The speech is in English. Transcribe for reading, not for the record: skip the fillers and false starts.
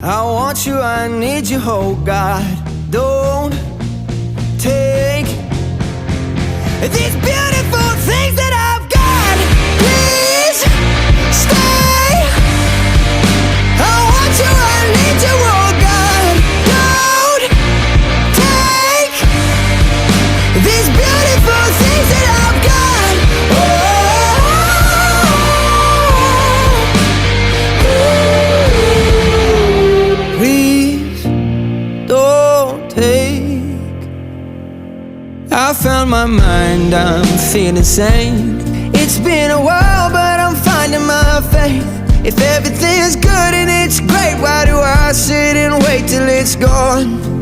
I want you, I need you, oh God. Don't take these beautiful things that I've got. Please stay. I want you, I need you, oh God. Don't take these beautiful things that I've got. Please don't take. I found my mind, I'm feeling sane. It's been a while, but I'm finding my faith. If everything's good and it's great, why do I sit and wait till it's gone?